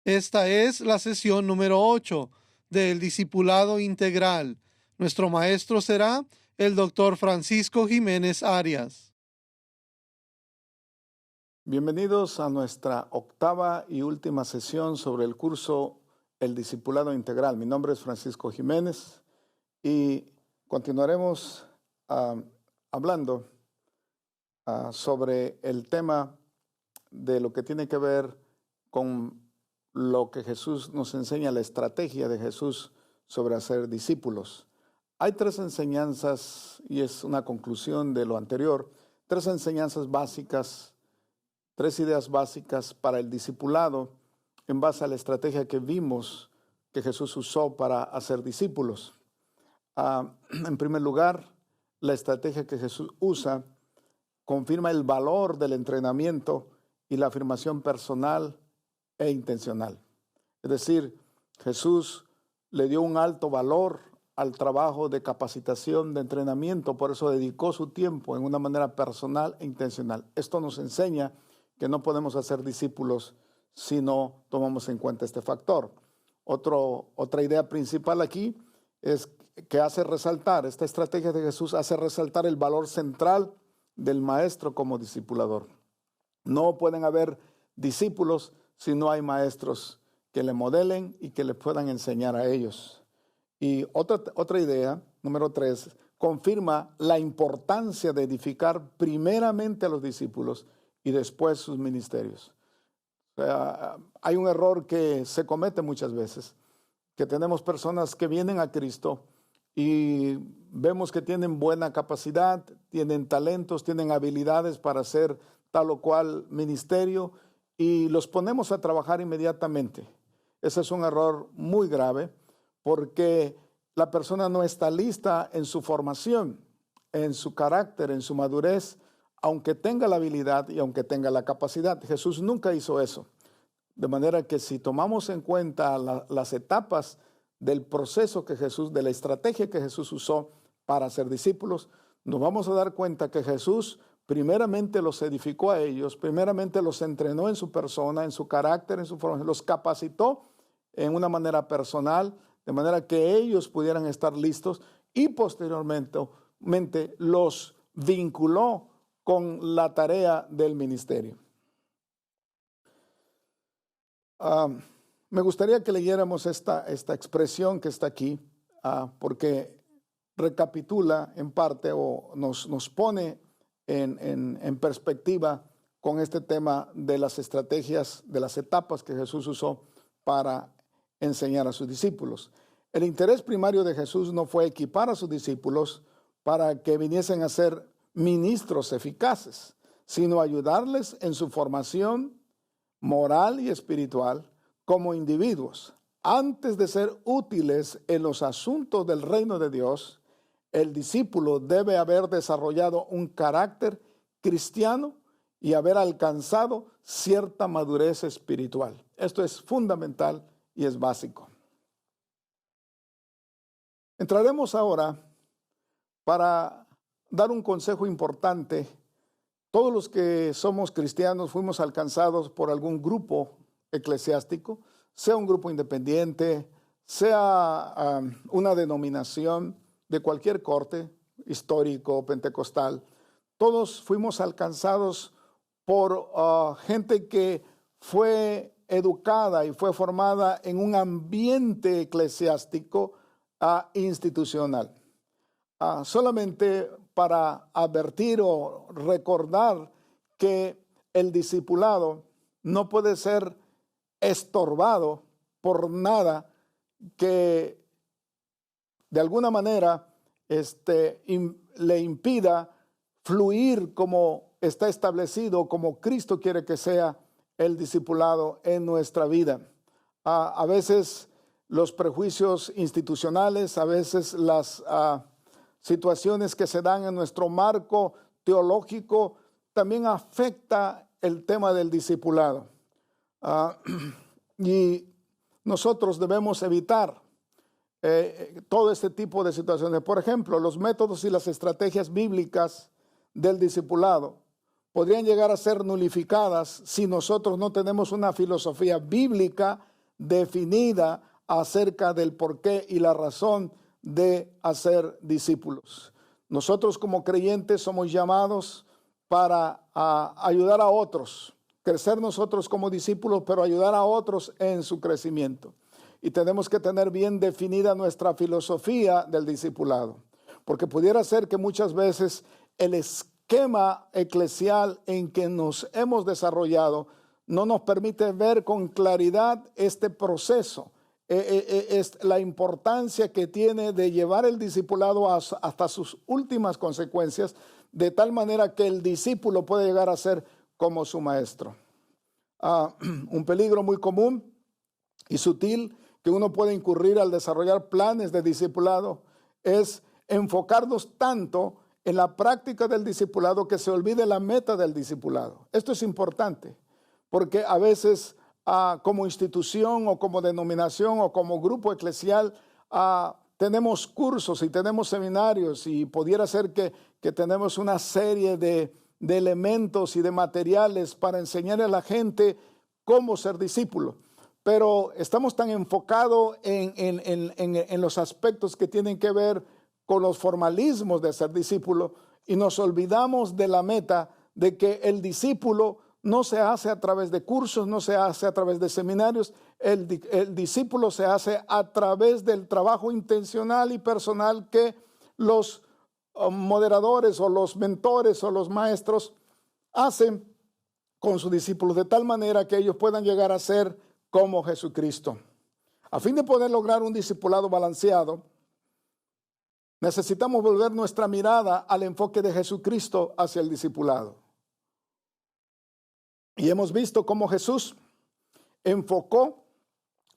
Esta es la sesión número 8 del Discipulado Integral. Nuestro maestro será el Dr. Francisco Jiménez Arias. Bienvenidos a nuestra octava y última sesión sobre el curso El Discipulado Integral. Mi nombre es Francisco Jiménez y continuaremos hablando sobre el tema de lo que tiene que ver con lo que Jesús nos enseña, la estrategia de Jesús sobre hacer discípulos. Hay tres enseñanzas, y es una conclusión de lo anterior, tres enseñanzas básicas, tres ideas básicas para el discipulado en base a la estrategia que vimos que Jesús usó para hacer discípulos. En primer lugar, la estrategia que Jesús usa confirma el valor del entrenamiento y la afirmación personal e intencional. Es decir, Jesús le dio un alto valor al trabajo de capacitación, de entrenamiento, por eso dedicó su tiempo en una manera personal e intencional. Esto nos enseña que no podemos hacer discípulos si no tomamos en cuenta este factor. Otra idea principal aquí es que hace resaltar, esta estrategia de Jesús hace resaltar el valor central del maestro como discipulador. No pueden haber discípulos si no hay maestros que le modelen y que le puedan enseñar a ellos. Y otra idea, número 3, confirma la importancia de edificar primeramente a los discípulos y después sus ministerios. O sea, hay un error que se comete muchas veces, que tenemos personas que vienen a Cristo y vemos que tienen buena capacidad, tienen talentos, tienen habilidades para hacer tal o cual ministerio y los ponemos a trabajar inmediatamente. Ese es un error muy grave porque la persona no está lista en su formación, en su carácter, en su madurez, aunque tenga la habilidad y aunque tenga la capacidad. Jesús nunca hizo eso. De manera que si tomamos en cuenta las etapas del proceso que Jesús, de la estrategia que Jesús usó para hacer discípulos, nos vamos a dar cuenta que Jesús primeramente los edificó a ellos, primeramente los entrenó en su persona, en su carácter, en su forma, los capacitó en una manera personal, de manera que ellos pudieran estar listos y posteriormente los vinculó con la tarea del ministerio. Me gustaría que leyéramos esta expresión que está aquí, porque recapitula en parte o nos pone en perspectiva con este tema de las estrategias, de las etapas que Jesús usó para enseñar a sus discípulos. El interés primario de Jesús no fue equipar a sus discípulos para que viniesen a ser ministros eficaces, sino ayudarles en su formación moral y espiritual como individuos. Antes de ser útiles en los asuntos del reino de Dios, el discípulo debe haber desarrollado un carácter cristiano y haber alcanzado cierta madurez espiritual. Esto es fundamental y es básico. Entraremos ahora para dar un consejo importante. Todos los que somos cristianos fuimos alcanzados por algún grupo eclesiástico, sea un grupo independiente, sea una denominación de cualquier corte, histórico, pentecostal. Todos fuimos alcanzados por gente que fue educada y fue formada en un ambiente eclesiástico institucional. Solamente para advertir o recordar que el discipulado no puede ser estorbado por nada que de alguna manera le impida fluir como está establecido, como Cristo quiere que sea el discipulado en nuestra vida. A veces los prejuicios institucionales, a veces las situaciones que se dan en nuestro marco teológico también afecta el tema del discipulado. Y nosotros debemos evitar todo este tipo de situaciones. Por ejemplo, los métodos y las estrategias bíblicas del discipulado podrían llegar a ser nulificadas si nosotros no tenemos una filosofía bíblica definida acerca del porqué y la razón de hacer discípulos. Nosotros como creyentes somos llamados para ayudar a otros, crecer nosotros como discípulos, pero ayudar a otros en su crecimiento. Y tenemos que tener bien definida nuestra filosofía del discipulado, porque pudiera ser que muchas veces el esquema eclesial en que nos hemos desarrollado no nos permite ver con claridad este proceso. Es la importancia que tiene de llevar el discipulado hasta sus últimas consecuencias, de tal manera que el discípulo puede llegar a ser como su maestro. Un peligro muy común y sutil que uno puede incurrir al desarrollar planes de discipulado es enfocarnos tanto en la práctica del discipulado que se olvide la meta del discipulado. Esto es importante porque a veces como institución o como denominación o como grupo eclesial tenemos cursos y tenemos seminarios y pudiera ser que tenemos una serie de elementos y de materiales para enseñar a la gente cómo ser discípulo. Pero estamos tan enfocados en los aspectos que tienen que ver con los formalismos de ser discípulo y nos olvidamos de la meta de que el discípulo no se hace a través de cursos, no se hace a través de seminarios. El discípulo se hace a través del trabajo intencional y personal que los moderadores o los mentores o los maestros hacen con sus discípulos, de tal manera que ellos puedan llegar a ser como Jesucristo. A fin de poder lograr un discipulado balanceado, necesitamos volver nuestra mirada al enfoque de Jesucristo hacia el discipulado. Y hemos visto cómo Jesús enfocó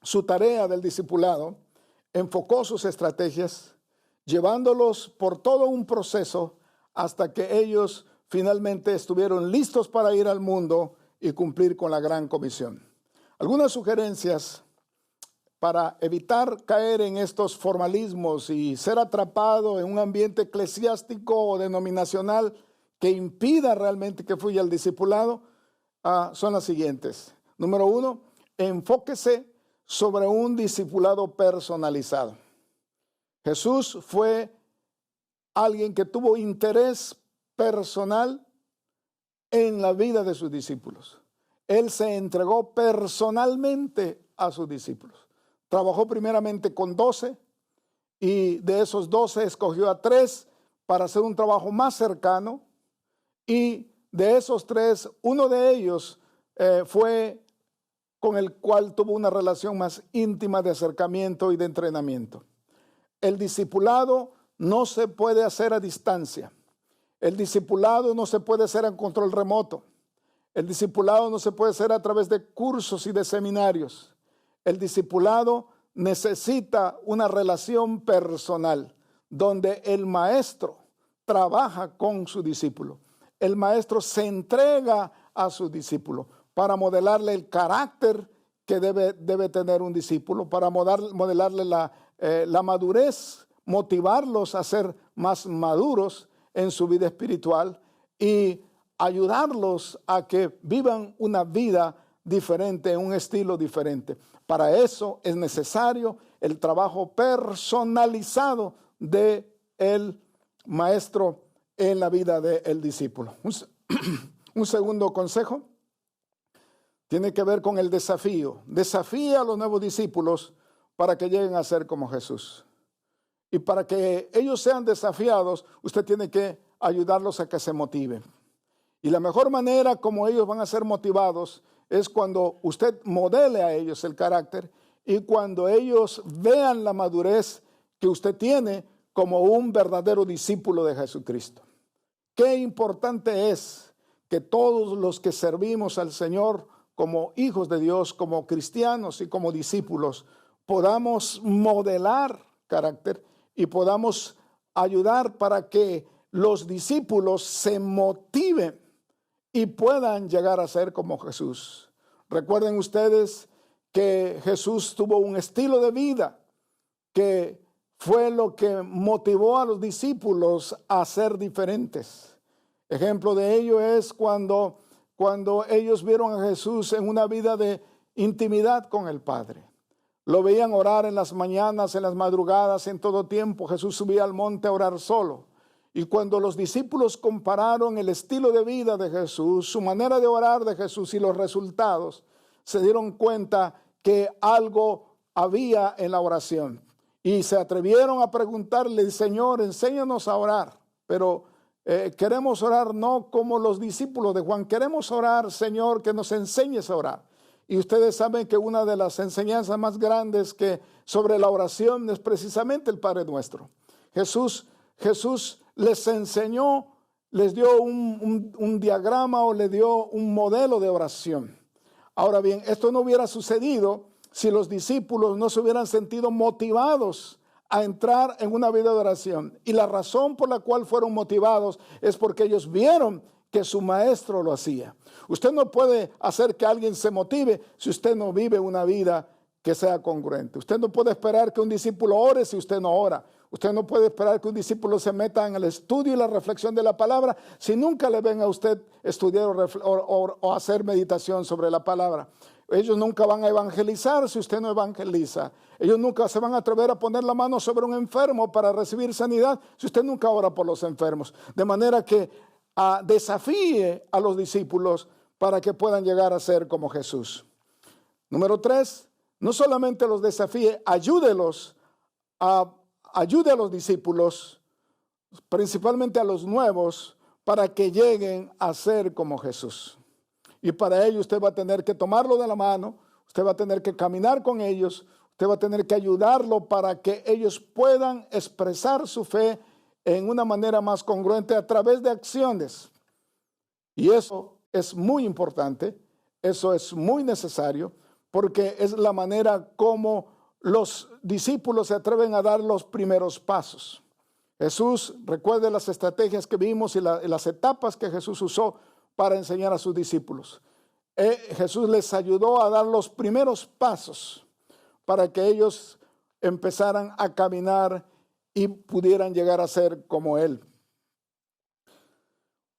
su tarea del discipulado, enfocó sus estrategias, llevándolos por todo un proceso hasta que ellos finalmente estuvieron listos para ir al mundo y cumplir con la gran comisión. Algunas sugerencias para evitar caer en estos formalismos y ser atrapado en un ambiente eclesiástico o denominacional que impida realmente que fluya el discipulado son las siguientes. Número 1, enfóquese sobre un discipulado personalizado. Jesús fue alguien que tuvo interés personal en la vida de sus discípulos. Él se entregó personalmente a sus discípulos. Trabajó primeramente con 12 y de esos 12 escogió a 3 para hacer un trabajo más cercano, y de esos 3, uno de ellos fue con el cual tuvo una relación más íntima de acercamiento y de entrenamiento. El discipulado no se puede hacer a distancia. El discipulado no se puede hacer en control remoto. El discipulado no se puede hacer a través de cursos y de seminarios. El discipulado necesita una relación personal donde el maestro trabaja con su discípulo. El maestro se entrega a su discípulo para modelarle el carácter que debe tener un discípulo, para modelarle la madurez, motivarlos a ser más maduros en su vida espiritual y ayudarlos a que vivan una vida diferente, un estilo diferente. Para eso es necesario el trabajo personalizado del maestro en la vida del discípulo. Un segundo consejo tiene que ver con el desafío. Desafía a los nuevos discípulos para que lleguen a ser como Jesús. Y para que ellos sean desafiados, usted tiene que ayudarlos a que se motiven. Y la mejor manera como ellos van a ser motivados es cuando usted modele a ellos el carácter y cuando ellos vean la madurez que usted tiene como un verdadero discípulo de Jesucristo. Qué importante es que todos los que servimos al Señor como hijos de Dios, como cristianos y como discípulos, podamos modelar carácter y podamos ayudar para que los discípulos se motiven y puedan llegar a ser como Jesús. Recuerden ustedes que Jesús tuvo un estilo de vida que fue lo que motivó a los discípulos a ser diferentes. Ejemplo de ello es cuando ellos vieron a Jesús en una vida de intimidad con el Padre. Lo veían orar en las mañanas, en las madrugadas, en todo tiempo. Jesús subía al monte a orar solo. Y cuando los discípulos compararon el estilo de vida de Jesús, su manera de orar de Jesús y los resultados, se dieron cuenta que algo había en la oración. Y se atrevieron a preguntarle: Señor, enséñanos a orar. Pero queremos orar no como los discípulos de Juan. Queremos orar, Señor, que nos enseñes a orar. Y ustedes saben que una de las enseñanzas más grandes que sobre la oración es precisamente el Padre Nuestro. Jesús les enseñó, les dio un diagrama o le dio un modelo de oración. Ahora bien, esto no hubiera sucedido si los discípulos no se hubieran sentido motivados a entrar en una vida de oración. Y la razón por la cual fueron motivados es porque ellos vieron que su maestro lo hacía. Usted no puede hacer que alguien se motive si usted no vive una vida que sea congruente. Usted no puede esperar que un discípulo ore si usted no ora. Usted no puede esperar que un discípulo se meta en el estudio y la reflexión de la palabra si nunca le ven a usted estudiar o hacer meditación sobre la palabra. Ellos nunca van a evangelizar si usted no evangeliza. Ellos nunca se van a atrever a poner la mano sobre un enfermo para recibir sanidad si usted nunca ora por los enfermos. De manera que desafíe a los discípulos para que puedan llegar a ser como Jesús. Número 3, no solamente los desafíe, ayude a los discípulos, principalmente a los nuevos, para que lleguen a ser como Jesús. Y para ello usted va a tener que tomarlo de la mano, usted va a tener que caminar con ellos, usted va a tener que ayudarlo para que ellos puedan expresar su fe en una manera más congruente a través de acciones. Y eso es muy importante, eso es muy necesario, porque es la manera como los discípulos se atreven a dar los primeros pasos. Jesús, recuerde las estrategias que vimos y las etapas que Jesús usó para enseñar a sus discípulos. Jesús les ayudó a dar los primeros pasos para que ellos empezaran a caminar y pudieran llegar a ser como Él.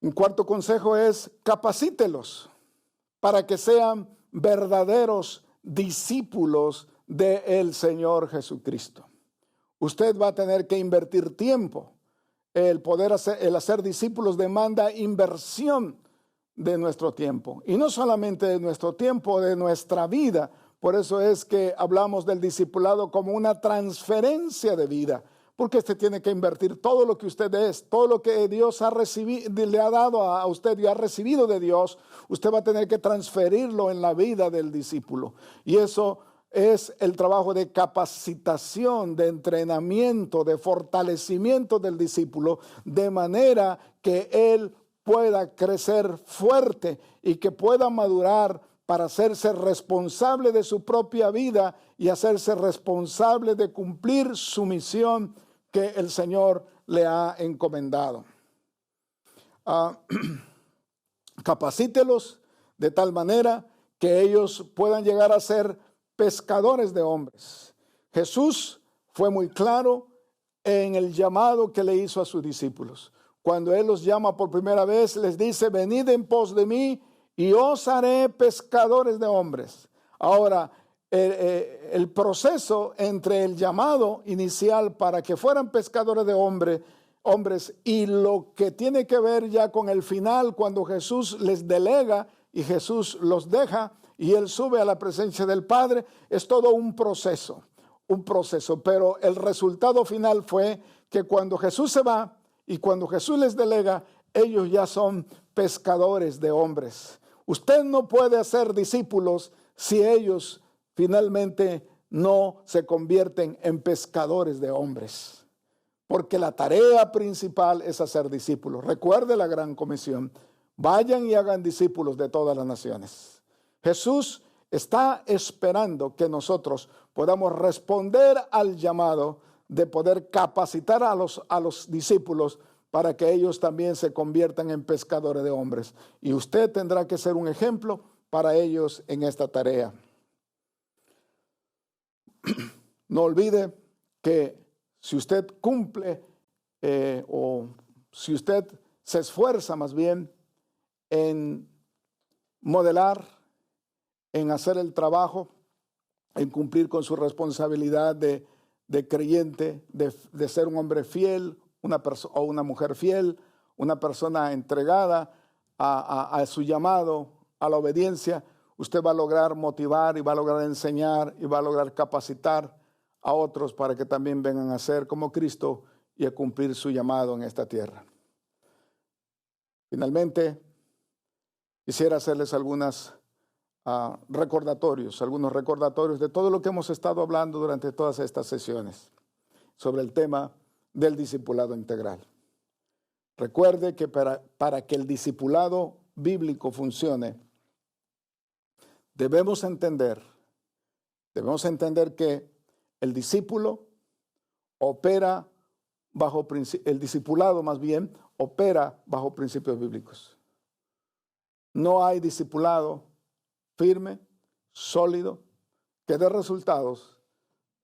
Un cuarto consejo es: capacítelos para que sean verdaderos discípulos del Señor Jesucristo. Usted va a tener que invertir tiempo. El hacer discípulos demanda inversión de nuestro tiempo. Y no solamente de nuestro tiempo, de nuestra vida. Por eso es que hablamos del discipulado como una transferencia de vida. Porque usted tiene que invertir todo lo que usted es, todo lo que Dios le ha dado a usted y ha recibido de Dios. Usted va a tener que transferirlo en la vida del discípulo. Y eso es el trabajo de capacitación, de entrenamiento, de fortalecimiento del discípulo, de manera que él pueda crecer fuerte y que pueda madurar para hacerse responsable de su propia vida y hacerse responsable de cumplir su misión que el Señor le ha encomendado. Capacítelos de tal manera que ellos puedan llegar a ser pescadores de hombres. Jesús fue muy claro en el llamado que le hizo a sus discípulos. Cuando Él los llama por primera vez, les dice: venid en pos de mí y os haré pescadores de hombres. Ahora, el proceso entre el llamado inicial para que fueran pescadores de hombres y lo que tiene que ver ya con el final, cuando Jesús les delega y Jesús los deja y Él sube a la presencia del Padre, es todo un proceso. Pero el resultado final fue que cuando Jesús se va y cuando Jesús les delega, ellos ya son pescadores de hombres. Usted no puede hacer discípulos si ellos finalmente no se convierten en pescadores de hombres. Porque la tarea principal es hacer discípulos. Recuerde la gran comisión: vayan y hagan discípulos de todas las naciones. Jesús está esperando que nosotros podamos responder al llamado de poder capacitar a los discípulos para que ellos también se conviertan en pescadores de hombres. Y usted tendrá que ser un ejemplo para ellos en esta tarea. No olvide que si usted cumple o si usted se esfuerza más bien en modelar, en hacer el trabajo en cumplir con su responsabilidad de creyente, de ser un hombre fiel, o una mujer fiel, una persona entregada a su llamado, a la obediencia, usted va a lograr motivar y va a lograr enseñar y va a lograr capacitar a otros para que también vengan a ser como Cristo y a cumplir su llamado en esta tierra. Finalmente, quisiera hacerles algunos recordatorios de todo lo que hemos estado hablando durante todas estas sesiones sobre el tema del discipulado integral. Recuerde que para que el discipulado bíblico funcione, debemos entender que el discípulo opera el discipulado más bien opera bajo principios bíblicos. No hay discipulado firme, sólido, que dé resultados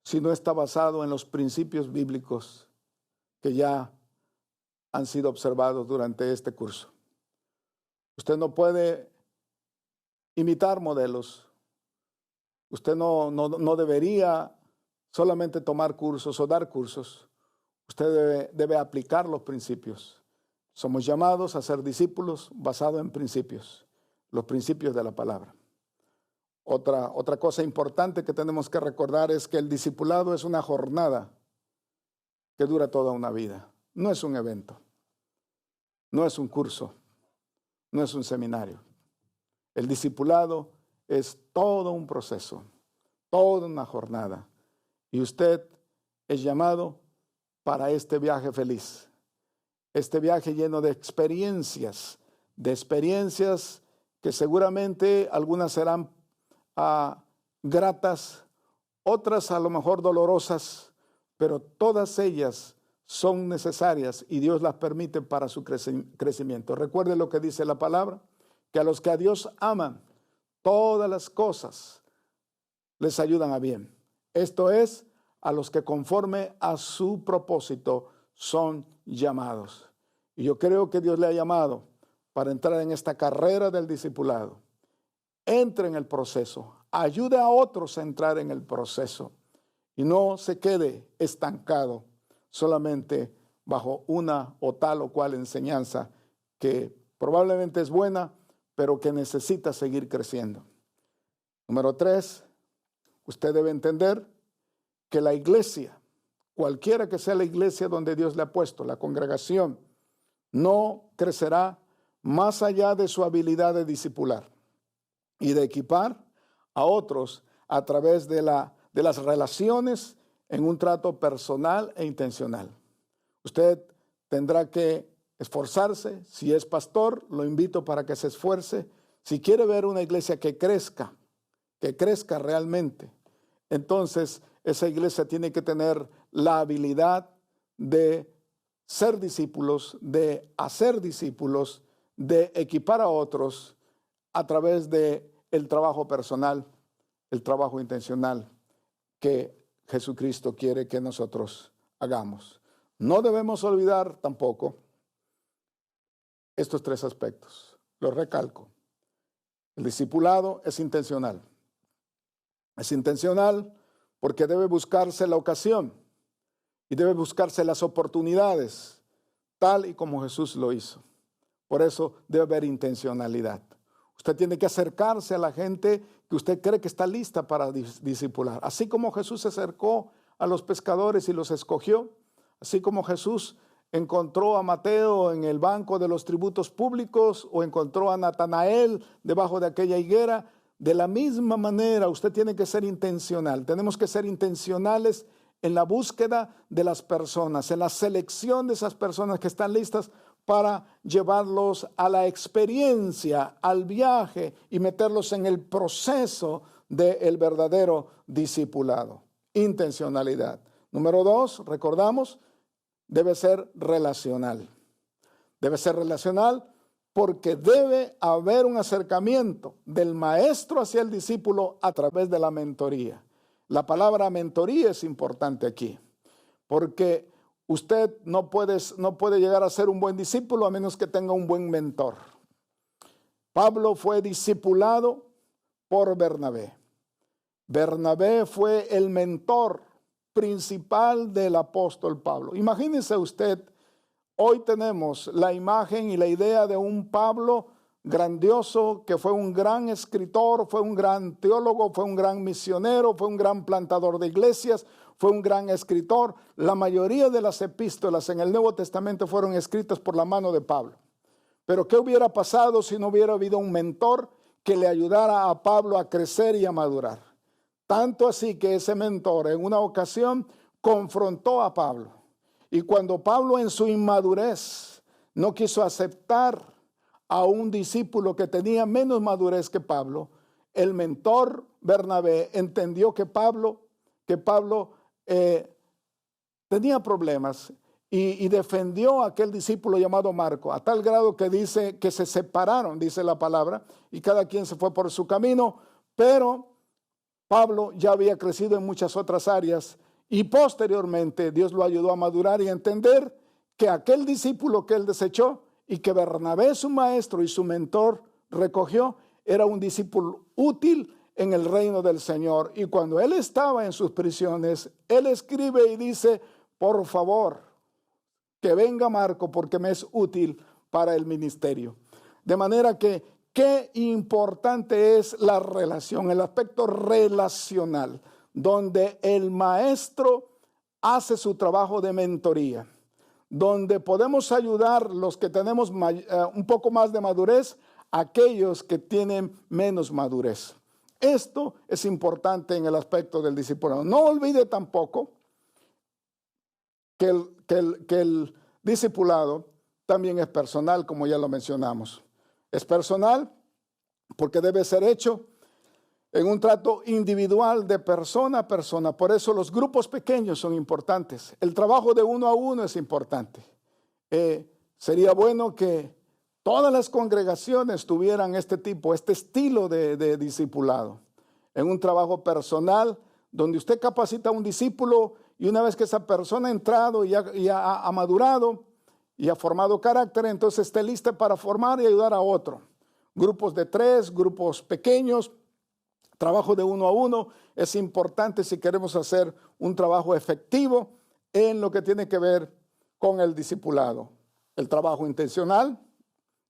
si no está basado en los principios bíblicos que ya han sido observados durante este curso. Usted no puede imitar modelos. Usted no debería solamente tomar cursos o dar cursos. Usted debe aplicar los principios. Somos llamados a ser discípulos basados en principios, los principios de la palabra. Otra cosa importante que tenemos que recordar es que el discipulado es una jornada que dura toda una vida. No es un evento, no es un curso, no es un seminario. El discipulado es todo un proceso, toda una jornada. Y usted es llamado para este viaje feliz, este viaje lleno de experiencias que seguramente algunas serán gratas, otras a lo mejor dolorosas, pero todas ellas son necesarias y Dios las permite para su crecimiento. Recuerde lo que dice la palabra, que a los que a Dios aman, todas las cosas les ayudan a bien. Esto es, a los que conforme a su propósito son llamados. Y yo creo que Dios le ha llamado para entrar en esta carrera del discipulado. Entre en el proceso, ayude a otros a entrar en el proceso y no se quede estancado solamente bajo una o tal o cual enseñanza que probablemente es buena, pero que necesita seguir creciendo. Número 3, usted debe entender que la iglesia, cualquiera que sea la iglesia donde Dios le ha puesto, la congregación, no crecerá más allá de su habilidad de discipular y de equipar a otros a través de las relaciones en un trato personal e intencional. Usted tendrá que esforzarse. Si es pastor, lo invito para que se esfuerce. Si quiere ver una iglesia que crezca realmente, entonces esa iglesia tiene que tener la habilidad de ser discípulos, de hacer discípulos, de equipar a otros a través de el trabajo personal, el trabajo intencional que Jesucristo quiere que nosotros hagamos. No debemos olvidar tampoco estos 3 aspectos. Los recalco. El discipulado es intencional. Es intencional porque debe buscarse la ocasión y debe buscarse las oportunidades, tal y como Jesús lo hizo. Por eso debe haber intencionalidad. Usted tiene que acercarse a la gente que usted cree que está lista para discipular. Así como Jesús se acercó a los pescadores y los escogió, así como Jesús encontró a Mateo en el banco de los tributos públicos o encontró a Natanael debajo de aquella higuera, de la misma manera usted tiene que ser intencional. Tenemos que ser intencionales en la búsqueda de las personas, en la selección de esas personas que están listas para llevarlos a la experiencia, al viaje y meterlos en el proceso del verdadero discipulado. Intencionalidad. Número 2, recordamos, debe ser relacional. Debe ser relacional porque debe haber un acercamiento del maestro hacia el discípulo a través de la mentoría. La palabra mentoría es importante aquí, porque usted no puede llegar a ser un buen discípulo a menos que tenga un buen mentor. Pablo fue discipulado por Bernabé. Bernabé fue el mentor principal del apóstol Pablo. Imagínese usted, hoy tenemos la imagen y la idea de un Pablo grandioso que fue un gran escritor, fue un gran teólogo, fue un gran misionero, fue un gran plantador de iglesias, fue un gran escritor. La mayoría de las epístolas en el Nuevo Testamento fueron escritas por la mano de Pablo. Pero ¿qué hubiera pasado si no hubiera habido un mentor que le ayudara a Pablo a crecer y a madurar? Tanto así que ese mentor en una ocasión confrontó a Pablo. Y cuando Pablo en su inmadurez no quiso aceptar a un discípulo que tenía menos madurez que Pablo, el mentor Bernabé entendió que Pablo tenía problemas y defendió a aquel discípulo llamado Marco, a tal grado que dice que se separaron, dice la palabra, y cada quien se fue por su camino, pero Pablo ya había crecido en muchas otras áreas y posteriormente Dios lo ayudó a madurar y a entender que aquel discípulo que él desechó y que Bernabé, su maestro y su mentor, recogió, era un discípulo útil en el reino del Señor. Y cuando él estaba en sus prisiones, él escribe y dice: por favor, que venga Marco porque me es útil para el ministerio. De manera que qué importante es la relación, el aspecto relacional, donde el maestro hace su trabajo de mentoría, donde podemos ayudar los que tenemos un poco más de madurez a aquellos que tienen menos madurez. Esto es importante en el aspecto del discipulado. No olvide tampoco que el discipulado también es personal, como ya lo mencionamos. Es personal porque debe ser hecho en un trato individual de persona a persona. Por eso los grupos pequeños son importantes. El trabajo de uno a uno es importante. Sería bueno que todas las congregaciones tuvieran este estilo de discipulado. En un trabajo personal, donde usted capacita a un discípulo y una vez que esa persona ha entrado y ha madurado y ha formado carácter, entonces esté lista para formar y ayudar a otro. Grupos de 3, grupos pequeños, trabajo de uno a uno es importante si queremos hacer un trabajo efectivo en lo que tiene que ver con el discipulado. El trabajo intencional,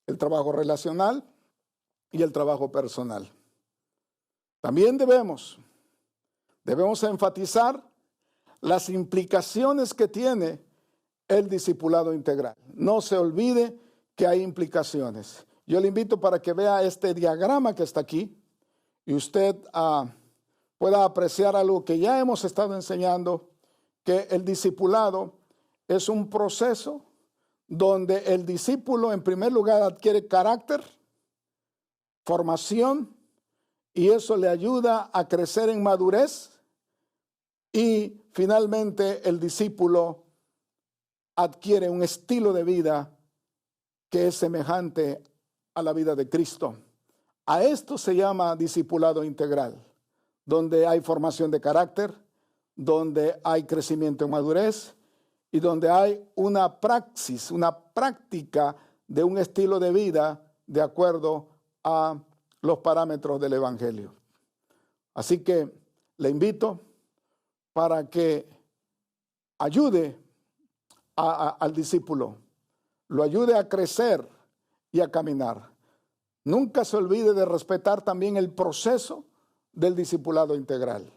el trabajo relacional y el trabajo personal. También debemos enfatizar las implicaciones que tiene el discipulado integral. No se olvide que hay implicaciones. Yo le invito para que vea este diagrama que está aquí y usted pueda apreciar algo que ya hemos estado enseñando, que el discipulado es un proceso donde el discípulo en primer lugar adquiere carácter, formación, y eso le ayuda a crecer en madurez, y finalmente el discípulo adquiere un estilo de vida que es semejante a la vida de Cristo. A esto se llama discipulado integral, donde hay formación de carácter, donde hay crecimiento en madurez y donde hay una praxis, una práctica de un estilo de vida de acuerdo a los parámetros del Evangelio. Así que le invito para que ayude al discípulo, lo ayude a crecer y a caminar. Nunca se olvide de respetar también el proceso del discipulado integral.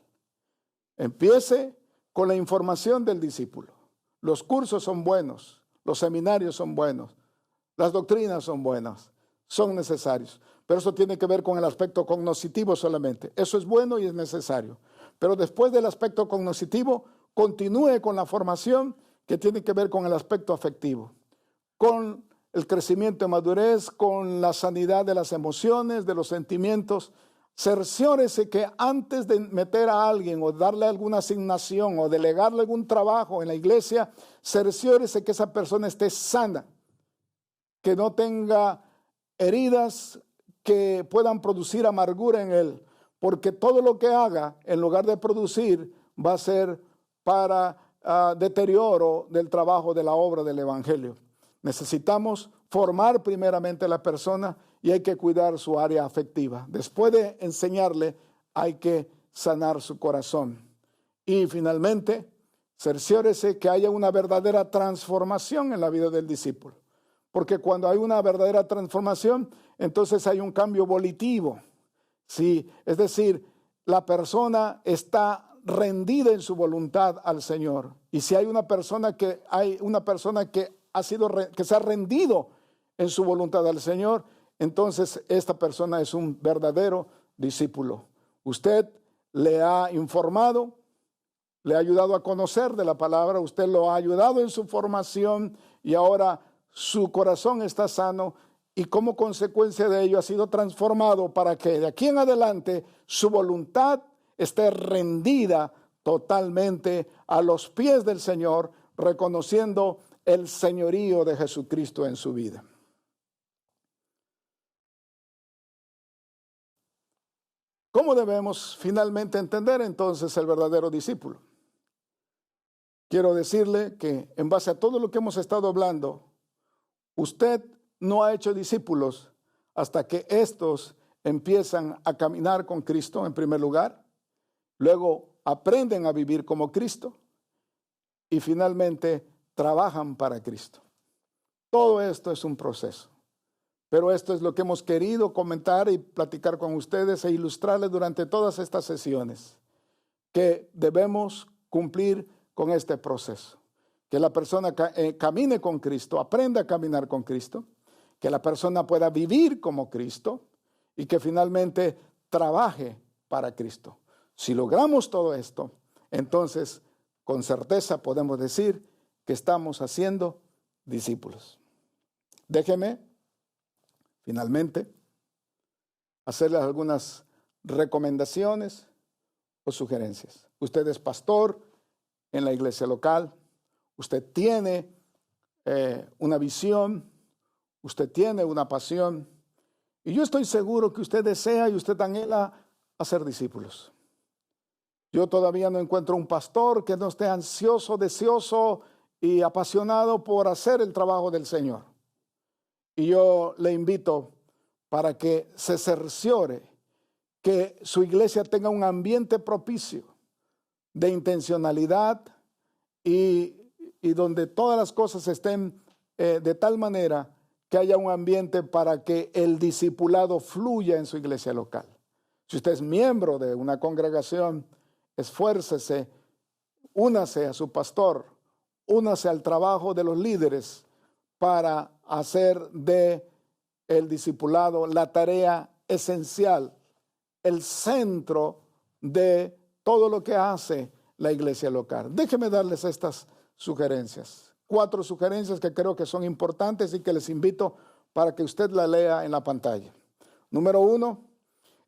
Empiece con la información del discípulo. Los cursos son buenos, los seminarios son buenos, las doctrinas son buenas, son necesarios. Pero eso tiene que ver con el aspecto cognoscitivo solamente. Eso es bueno y es necesario. Pero después del aspecto cognoscitivo, continúe con la formación que tiene que ver con el aspecto afectivo, con el crecimiento de madurez, con la sanidad de las emociones, de los sentimientos. Cerciórese que antes de meter a alguien o darle alguna asignación o delegarle algún trabajo en la iglesia, cerciórese que esa persona esté sana, que no tenga heridas que puedan producir amargura en él, porque todo lo que haga, en lugar de producir, va a ser para deterioro del trabajo de la obra del Evangelio. Necesitamos formar primeramente a la persona y hay que cuidar su área afectiva. Después de enseñarle, hay que sanar su corazón. Y finalmente, cerciórese que haya una verdadera transformación en la vida del discípulo. Porque cuando hay una verdadera transformación, entonces hay un cambio volitivo. Sí, es decir, la persona está rendida en su voluntad al Señor. Y si hay una persona que se ha rendido en su voluntad al Señor, entonces esta persona es un verdadero discípulo. Usted le ha informado, le ha ayudado a conocer de la palabra, usted lo ha ayudado en su formación y ahora su corazón está sano y como consecuencia de ello ha sido transformado para que de aquí en adelante su voluntad esté rendida totalmente a los pies del Señor, reconociendo el señorío de Jesucristo en su vida. ¿Cómo debemos finalmente entender entonces el verdadero discípulo? Quiero decirle que en base a todo lo que hemos estado hablando, usted no ha hecho discípulos hasta que estos empiezan a caminar con Cristo en primer lugar, luego aprenden a vivir como Cristo y finalmente trabajan para Cristo. Todo esto es un proceso, pero esto es lo que hemos querido comentar y platicar con ustedes e ilustrarles durante todas estas sesiones, que debemos cumplir con este proceso, que la persona camine con Cristo, aprenda a caminar con Cristo, que la persona pueda vivir como Cristo y que finalmente trabaje para Cristo. Si logramos todo esto, entonces con certeza podemos decir que estamos haciendo discípulos. Déjeme, finalmente, hacerles algunas recomendaciones o sugerencias. Usted es pastor en la iglesia local, usted tiene una visión, usted tiene una pasión, y yo estoy seguro que usted desea y usted anhela hacer discípulos. Yo todavía no encuentro un pastor que no esté ansioso, deseoso y apasionado por hacer el trabajo del Señor. Y yo le invito para que se cerciore que su iglesia tenga un ambiente propicio de intencionalidad y donde todas las cosas estén de tal manera que haya un ambiente para que el discipulado fluya en su iglesia local. Si usted es miembro de una congregación, esfuércese, únase a su pastor, únase al trabajo de los líderes para hacer de el discipulado la tarea esencial, el centro de todo lo que hace la iglesia local. Déjenme darles estas sugerencias, 4 sugerencias que creo que son importantes y que les invito para que usted la lea en la pantalla. Número 1,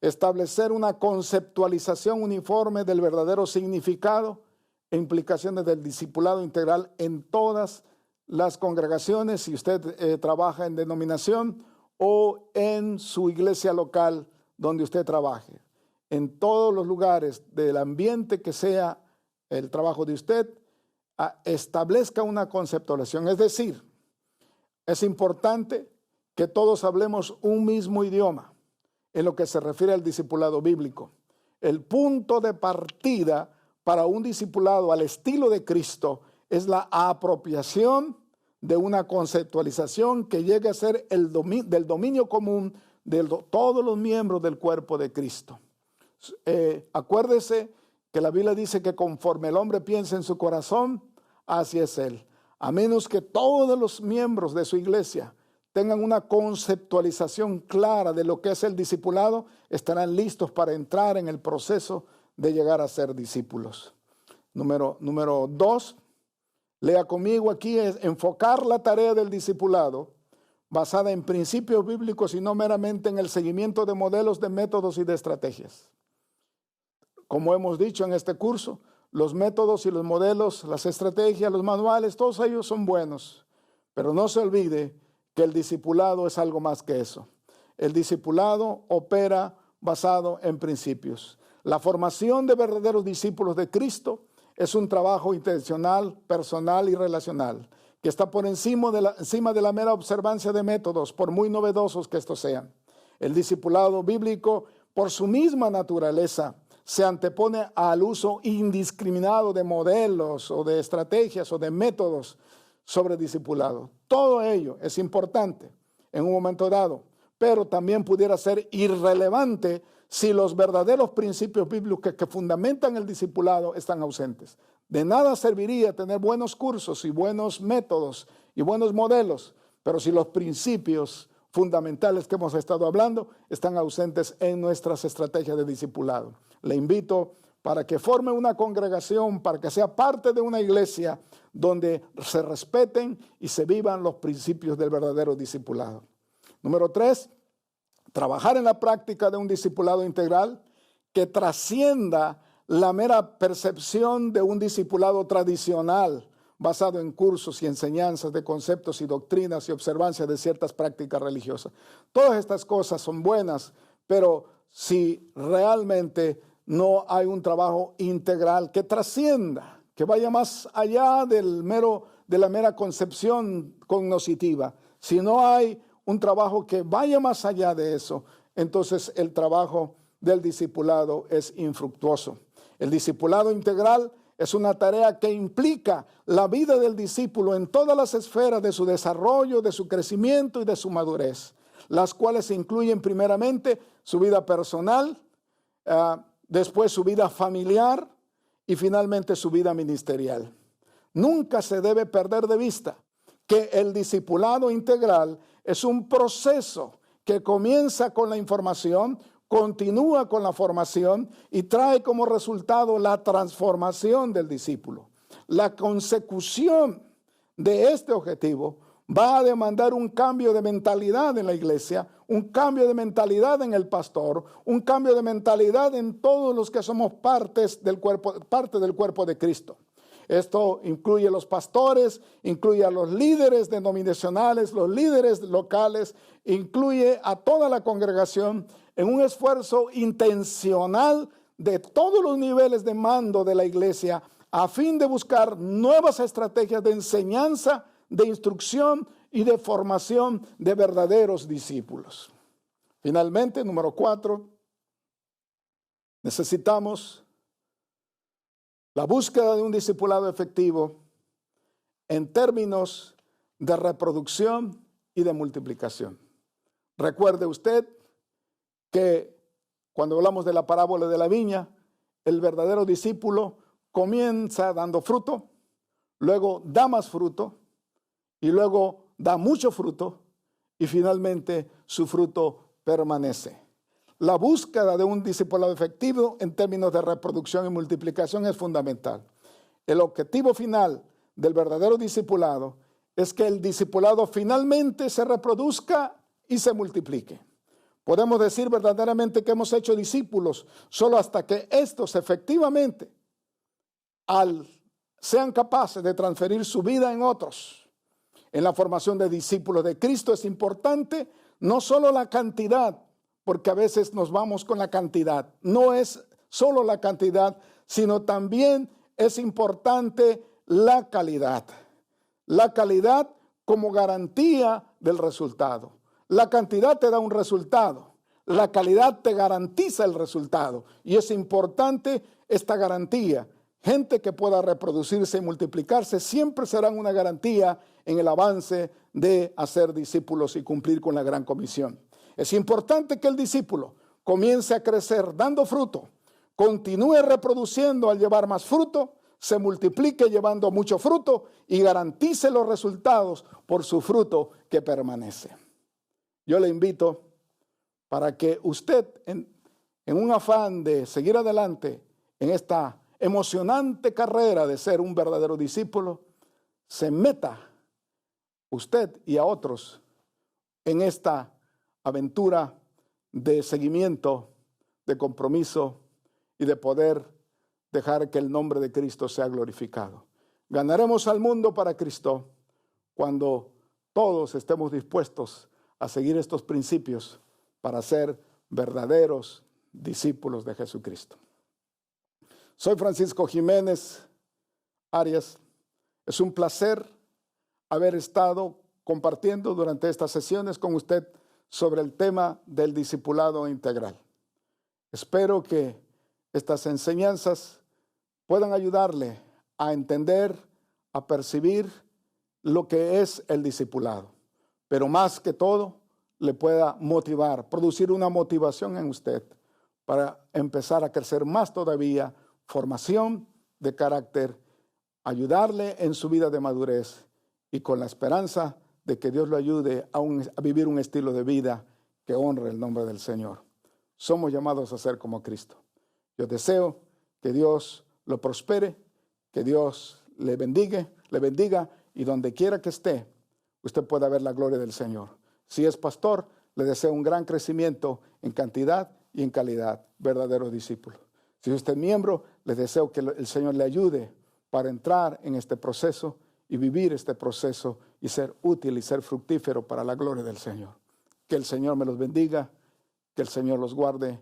establecer una conceptualización uniforme del verdadero significado e implicaciones del discipulado integral en todas las congregaciones, si usted trabaja en denominación o en su iglesia local donde usted trabaje. En todos los lugares del ambiente que sea el trabajo de usted, establezca una conceptualización. Es decir, es importante que todos hablemos un mismo idioma en lo que se refiere al discipulado bíblico. El punto de partida para un discipulado al estilo de Cristo es la apropiación de una conceptualización que llegue a ser del dominio común de todos los miembros del cuerpo de Cristo. Acuérdese que la Biblia dice que conforme el hombre piensa en su corazón, así es él. A menos que todos los miembros de su iglesia tengan una conceptualización clara de lo que es el discipulado, estarán listos para entrar en el proceso de llegar a ser discípulos. Número 2, lea conmigo aquí, es enfocar la tarea del discipulado basada en principios bíblicos y no meramente en el seguimiento de modelos, de métodos y de estrategias. Como hemos dicho en este curso, los métodos y los modelos, las estrategias, los manuales, todos ellos son buenos, pero no se olvide que el discipulado es algo más que eso. El discipulado opera basado en principios. La formación de verdaderos discípulos de Cristo es un trabajo intencional, personal y relacional, que está por encima de la mera observancia de métodos, por muy novedosos que estos sean. El discipulado bíblico, por su misma naturaleza, se antepone al uso indiscriminado de modelos o de estrategias o de métodos sobre discipulado. Todo ello es importante en un momento dado, pero también pudiera ser irrelevante si los verdaderos principios bíblicos que fundamentan el discipulado están ausentes. De nada serviría tener buenos cursos y buenos métodos y buenos modelos, pero si los principios fundamentales que hemos estado hablando están ausentes en nuestras estrategias de discipulado. Le invito para que forme una congregación, para que sea parte de una iglesia donde se respeten y se vivan los principios del verdadero discipulado. Número 3, trabajar en la práctica de un discipulado integral que trascienda la mera percepción de un discipulado tradicional basado en cursos y enseñanzas de conceptos y doctrinas y observancias de ciertas prácticas religiosas. Todas estas cosas son buenas, pero si realmente no hay un trabajo integral que trascienda, que vaya más allá de la mera concepción cognoscitiva, si no hay un trabajo que vaya más allá de eso, entonces el trabajo del discipulado es infructuoso. El discipulado integral es una tarea que implica la vida del discípulo en todas las esferas de su desarrollo, de su crecimiento y de su madurez, las cuales incluyen primeramente su vida personal, después su vida familiar y finalmente su vida ministerial. Nunca se debe perder de vista que el discipulado integral es un proceso que comienza con la información, continúa con la formación y trae como resultado la transformación del discípulo. La consecución de este objetivo va a demandar un cambio de mentalidad en la iglesia, un cambio de mentalidad en el pastor, un cambio de mentalidad en todos los que somos parte del cuerpo de Cristo. Esto incluye a los pastores, incluye a los líderes denominacionales, los líderes locales, incluye a toda la congregación en un esfuerzo intencional de todos los niveles de mando de la iglesia a fin de buscar nuevas estrategias de enseñanza, de instrucción y de formación de verdaderos discípulos. Finalmente, número 4, necesitamos la búsqueda de un discipulado efectivo en términos de reproducción y de multiplicación. Recuerde usted que cuando hablamos de la parábola de la viña, el verdadero discípulo comienza dando fruto, luego da más fruto y luego da mucho fruto y finalmente su fruto permanece. La búsqueda de un discipulado efectivo en términos de reproducción y multiplicación es fundamental. El objetivo final del verdadero discipulado es que el discipulado finalmente se reproduzca y se multiplique. Podemos decir verdaderamente que hemos hecho discípulos solo hasta que estos efectivamente sean capaces de transferir su vida en otros. En la formación de discípulos de Cristo es importante no solo la cantidad, porque a veces nos vamos con la cantidad. No es solo la cantidad, sino también es importante la calidad. La calidad como garantía del resultado. La cantidad te da un resultado. La calidad te garantiza el resultado. Y es importante esta garantía. Gente que pueda reproducirse y multiplicarse siempre serán una garantía en el avance de hacer discípulos y cumplir con la gran comisión. Es importante que el discípulo comience a crecer dando fruto, continúe reproduciendo al llevar más fruto, se multiplique llevando mucho fruto y garantice los resultados por su fruto que permanece. Yo le invito para que usted, en un afán de seguir adelante en esta emocionante carrera de ser un verdadero discípulo, se meta usted y a otros en esta aventura de seguimiento, de compromiso y de poder dejar que el nombre de Cristo sea glorificado. Ganaremos al mundo para Cristo cuando todos estemos dispuestos a seguir estos principios para ser verdaderos discípulos de Jesucristo. Soy Francisco Jiménez Arias. Es un placer haber estado compartiendo durante estas sesiones con usted sobre el tema del discipulado integral. Espero que estas enseñanzas puedan ayudarle a entender, a percibir lo que es el discipulado, pero más que todo le pueda motivar, producir una motivación en usted para empezar a crecer más todavía, formación de carácter, ayudarle en su vida de madurez y con la esperanza de que Dios lo ayude a vivir un estilo de vida que honre el nombre del Señor. Somos llamados a ser como Cristo. Yo deseo que Dios lo prospere, que Dios le bendiga y donde quiera que esté, usted pueda ver la gloria del Señor. Si es pastor, le deseo un gran crecimiento en cantidad y en calidad, verdadero discípulo. Si usted es miembro, le deseo que el Señor le ayude para entrar en este proceso y vivir este proceso y ser útil y ser fructífero para la gloria del Señor. Que el Señor me los bendiga, que el Señor los guarde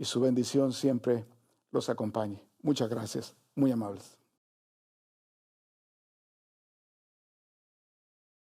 y su bendición siempre los acompañe. Muchas gracias, muy amables.